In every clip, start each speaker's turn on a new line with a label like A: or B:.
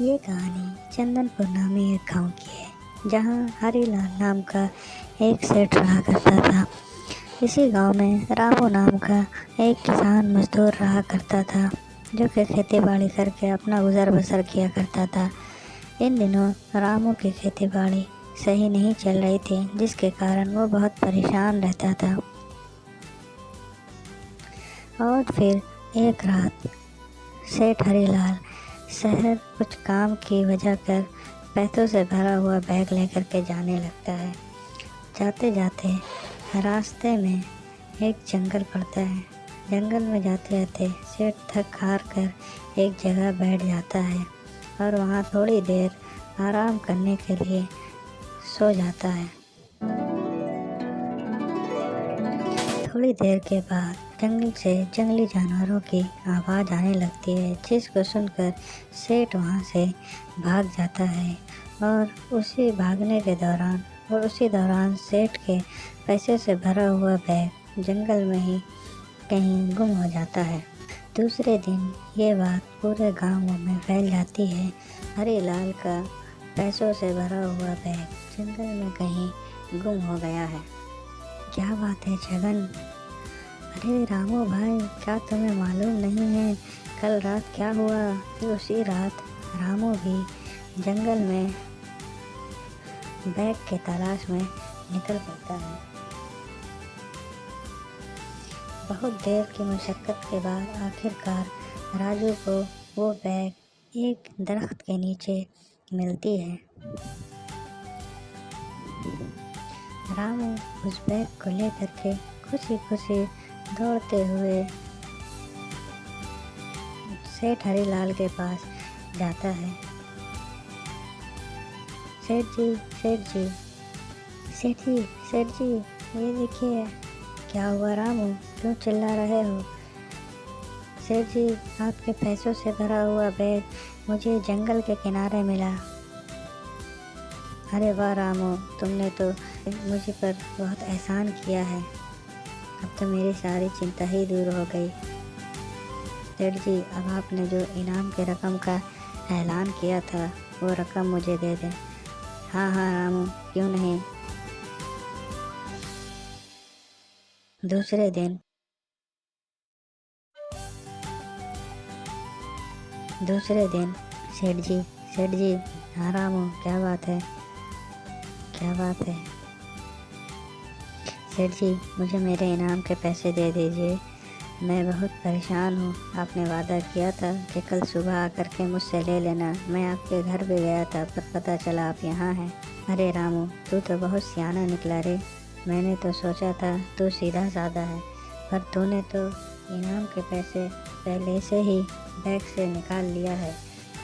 A: ये कहानी चंदनपुर नामी एक गांव की है, जहां हरीलाल नाम का एक सेठ रहा करता था। इसी गांव में रामू नाम का एक किसान मजदूर रहा करता था, जो कि खेती बाड़ी करके अपना गुजर बसर किया करता था। इन दिनों रामू की खेती बाड़ी सही नहीं चल रही थी, जिसके कारण वो बहुत परेशान रहता था। और फिर एक रात सेठ हरीलाल शहर कुछ काम की वजह कर पैसों से भरा हुआ बैग लेकर के जाने लगता है। जाते जाते रास्ते में एक जंगल पड़ता है। जंगल में जाते जाते सेठ थक हार कर एक जगह बैठ जाता है और वहाँ थोड़ी देर आराम करने के लिए सो जाता है। थोड़ी देर के बाद जंगल से जंगली जानवरों की आवाज़ आने लगती है, जिसको सुनकर सेठ वहाँ से भाग जाता है। और उसी दौरान सेठ के पैसे से भरा हुआ बैग जंगल में ही कहीं गुम हो जाता है। दूसरे दिन ये बात पूरे गांव में फैल जाती है। हरीलाल का पैसों से भरा हुआ बैग जंगल में कहीं गुम हो गया है। क्या बात है छगन? अरे रामू भाई, क्या तुम्हें मालूम नहीं है कल रात क्या हुआ? उसी रात रामू भी जंगल में बैग के तलाश में निकल पड़ता है। बहुत देर की मशक्कत के बाद आखिरकार राजू को वो बैग एक दरख्त के नीचे मिलती है। रामू उस बैग को लेकर के खुशी खुशी दौड़ते हुए सेठ हरीलाल के पास जाता है। सेठ जी, सेठ जी, सेठ जी, सेठ जी, ये देखिए। क्या हुआ रामू, क्यों चिल्ला रहे हो? सेठ जी, आपके पैसों से भरा हुआ बैग मुझे जंगल के किनारे मिला। अरे वाह रामू, तुमने तो मुझ पर बहुत एहसान किया है। अब तो मेरी सारी चिंता ही दूर हो गई। सेठ जी, अब आपने जो इनाम के रकम का ऐलान किया था वो रकम मुझे दे दें। हाँ हाँ रामू, क्यों नहीं। दूसरे दिन सेठ जी, हाँ रामू, क्या बात है? क्या बात है? सेठ जी, मुझे मेरे इनाम के पैसे दे दीजिए। मैं बहुत परेशान हूँ। आपने वादा किया था कि कल सुबह आकर के मुझसे ले लेना। मैं आपके घर भी गया था, पर पता चला आप यहाँ हैं। अरे रामू, तू तो बहुत सियाना निकला रे। मैंने तो सोचा था तू सीधा साधा है, पर तूने तो इनाम के पैसे पहले से ही बैग से निकाल लिया है।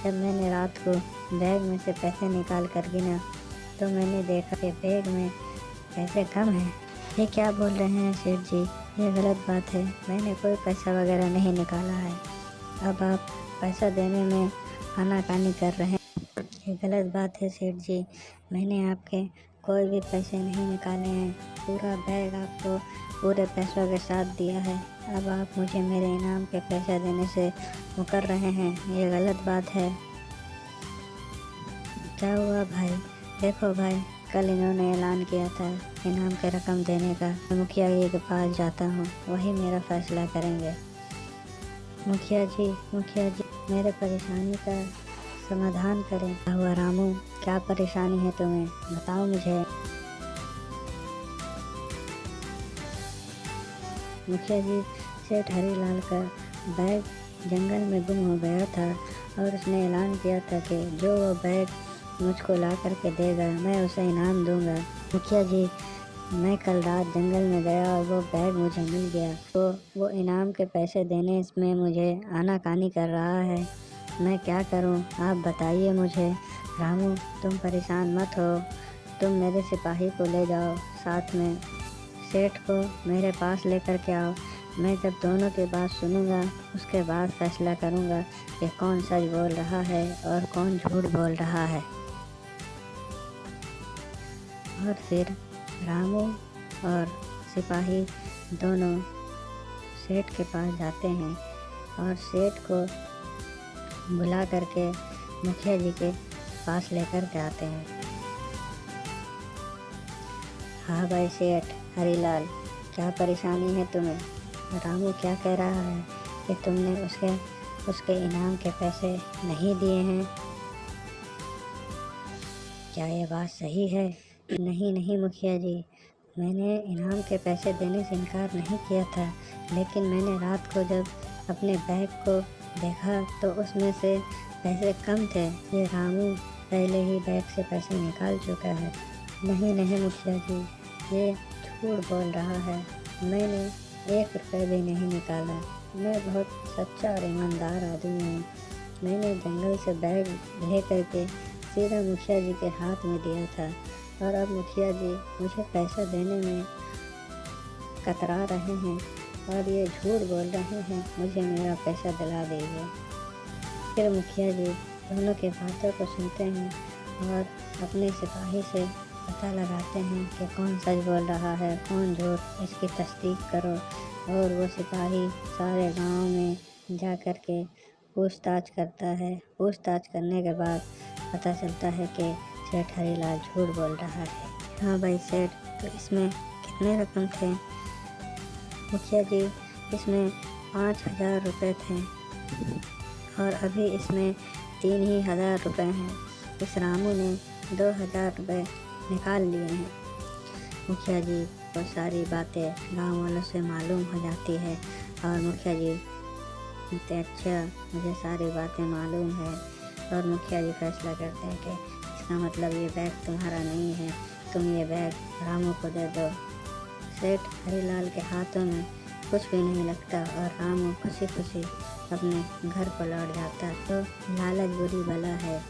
A: जब मैंने रात को बैग में से पैसे निकाल कर गिना तो मैंने देखा कि बैग में पैसे कम हैं। ये क्या बोल रहे हैं सेठ जी? ये गलत बात है। मैंने कोई पैसा वगैरह नहीं निकाला है। अब आप पैसा देने में आनाकानी कर रहे हैं। ये गलत बात है सेठ जी। मैंने आपके कोई भी पैसे नहीं निकाले हैं। पूरा बैग आपको पूरे पैसों के साथ दिया है। अब आप मुझे मेरे इनाम के पैसे देने से मुकर रहे हैं। ये गलत बात है। क्या हुआ भाई? देखो भाई, कल इन्होंने ऐलान किया था इनाम के रकम देने का। मैं मुखिया जी के पास जाता हूँ, वही मेरा फैसला करेंगे। मुखिया जी, मेरे परेशानी का समाधान करें। क्या हुआ रामू, क्या परेशानी है तुम्हें? बताओ मुझे। मुखिया जी, सेठ हरीलाल का बैग जंगल में गुम हो गया था और उसने ऐलान किया था कि जो वो बैग मुझको ला करके देगा मैं उसे इनाम दूंगा। मुखिया जी, मैं कल रात जंगल में गया और वो बैग मुझे मिल गया। तो वो इनाम के पैसे देने में मुझे आनाकानी कर रहा है। मैं क्या करूं, आप बताइए मुझे। रामू, तुम परेशान मत हो। तुम मेरे सिपाही को ले जाओ साथ में। सेठ को मेरे पास लेकर के आओ। मैं जब दोनों की बात सुनूंगा उसके बाद फैसला करूंगा कि कौन सच बोल रहा है और कौन झूठ बोल रहा है। और फिर रामू और सिपाही दोनों सेठ के पास जाते हैं और सेठ को बुला करके मुखिया जी के पास लेकर जाते हैं। हाँ भाई सेठ हरीलाल, क्या परेशानी है तुम्हें? रामू क्या कह रहा है कि तुमने उसके इनाम के पैसे नहीं दिए हैं। क्या ये बात सही है? नहीं नहीं मुखिया जी, मैंने इनाम के पैसे देने से इनकार नहीं किया था, लेकिन मैंने रात को जब अपने बैग को देखा तो उसमें से पैसे कम थे। ये रामू पहले ही बैग से पैसे निकाल चुका है। नहीं नहीं मुखिया जी, ये झूठ बोल रहा है। मैंने 1 रुपये भी नहीं निकाला। मैं बहुत सच्चा और ईमानदार आदमी हूँ। मैंने जंगल से बैग ले करके सीधा मुखिया जी के हाथ में दिया था, और अब मुखिया जी मुझे पैसा देने में कतरा रहे हैं और ये झूठ बोल रहे हैं। मुझे मेरा पैसा दिला दीजिए। फिर मुखिया जी दोनों की बातों को सुनते हैं और अपने सिपाही से पता लगाते हैं कि कौन सच बोल रहा है, कौन झूठ, इसकी तस्दीक करो। और वो सिपाही सारे गांव में जा कर के पूछताछ करता है। पूछताछ करने के बाद पता चलता है कि सेठ हरीलाल झूठ बोल रहा है। हाँ भाई सेठ, तो इसमें कितने रकम थे? मुखिया जी, इसमें 5,000 रुपये थे और अभी इसमें 3,000 रुपये हैं। इस रामू ने 2,000 रुपये निकाल लिए हैं। मुखिया जी वो सारी बातें गांव वालों से मालूम हो जाती है और मुखिया जी कहते अच्छा, मुझे सारी बातें मालूम है। और मुखिया जी फैसला करते हैं कि इसका मतलब ये बैग तुम्हारा नहीं है, तुम ये बैग रामू को दे दो। सेठ हरीलाल के हाथों में कुछ भी नहीं लगता और रामू खुशी खुशी अपने घर को लौट जाता। तो लालच बुरी बला है।